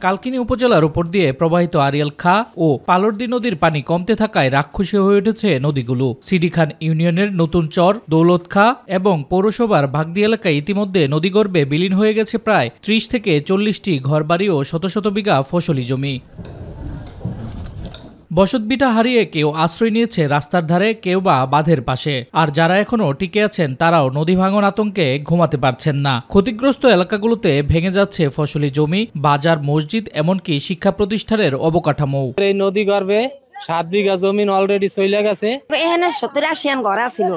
কালকিনি উপজেলার উপর দিয়ে প্রবাহিত আড়িয়াল খাঁ ও পালরদি নদীর পানি কমতে থাকায় রাক্ষসী হয়ে উঠেছে নদীগুলো। সিডি খান ইউনিয়নের নতুন চর, দৌলত খাঁ এবং পৌরসভার ভাগদি এলাকায় ইতিমধ্যে নদীগর্ভে বিলীন হয়ে গেছে প্রায় ৩০ থেকে ৪০টি ঘরবাড়ি ও শত শত বিঘা ফসলি জমি। বসতভিটা হারিয়ে কেউ আশ্রয় নিয়েছে রাস্তার ধারে, কেউ বা বাঁধের পাশে। আর যারা এখনো টিকে আছেন তারাও নদী ভাঙন আতঙ্কে ঘুমাতে পারছেন না। ক্ষতিগ্রস্ত এলাকাগুলোতে ভেঙে যাচ্ছে ফসলি জমি, বাজার, মসজিদ, এমনকি শিক্ষা প্রতিষ্ঠানের অবকাঠামো। এই নদী গর্ভে ৭ বিঘা জমি অলরেডি চলে গেছে। এখানে ৭০-৮০ ঘর ছিল,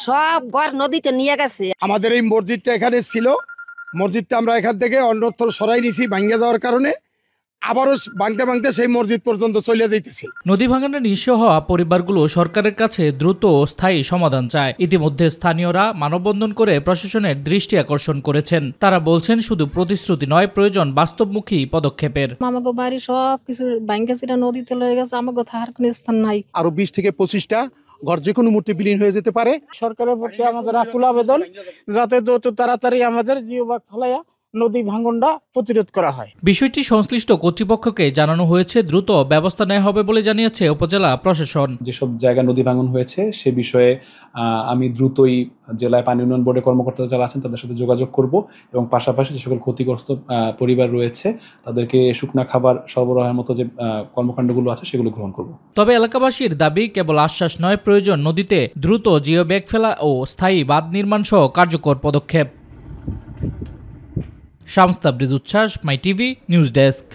সব ঘর নদীতে নিয়ে গেছে। আমাদের এই মসজিদটা এখানে ছিল, মসজিদটা আমরা এখান থেকে অন্যত্র সরাই নিয়েছি ভাঙ্গে যাওয়ার কারণে। আবারও ভাঙতে ভাঙতে সেই মসজিদ পর্যন্ত চলে যাইতেছে। নদী ভাঙনে নিঃস্ব হওয়া পরিবারগুলো সরকারের কাছে দ্রুত ও স্থায়ী সমাধান চায়। ইতিমধ্যে স্থানীয়রা মানববন্ধন করে প্রশাসনের দৃষ্টি আকর্ষণ করেছেন। তারা বলছেন, শুধু প্রতিশ্রুতি নয়, প্রয়োজন বাস্তবমুখী পদক্ষেপের। আমাকে বাড়ি সব কিছু ভাঙ্গে চিরা নদীতে লয়ে গেছে, আমাকে থাকার কোনো স্থান নাই। আরো ২০ থেকে ২৫টা ঘর যে কোনো মুহূর্তে বিলীন হয়ে যেতে পারে। সরকারের প্রতি আমাদের আকুল আবেদন, যাতে যত তাড়াতাড়ি আমাদের জিওবাগ ফলাইয়া নদী ভাঙনটা প্রতিরোধ করা হয়। বিষয়টি সংশ্লিষ্ট কর্তৃপক্ষকে জানানো হয়েছে, দ্রুত ব্যবস্থা নেওয়া হবে বলে জানিয়েছে উপজেলা প্রশাসন। যেসব জায়গায় নদী ভাঙন হয়েছে সে বিষয়ে আমি দ্রুতই জেলায় পানি উন্নয়ন বোর্ডের কর্মকর্তা যারা আছেন তাদের সাথে যোগাযোগ করব এবং পাশাপাশি যে সকল ক্ষতিগ্রস্ত পরিবার রয়েছে তাদেরকে শুকনা খাবার সরবরাহের মতো যে কর্মকাণ্ডগুলো আছে সেগুলো গ্রহণ করব। তবে এলাকাবাসীর দাবি কেবল আশ্বাস নয়, প্রয়োজন নদীতে দ্রুত জিও ব্যাগ ফেলা ও স্থায়ী বাঁধ নির্মাণ সহ কার্যকর পদক্ষেপ। শামস তাবরিজ উচ্ছ্বাস, মাই টিভি নিউজ ডেস্ক।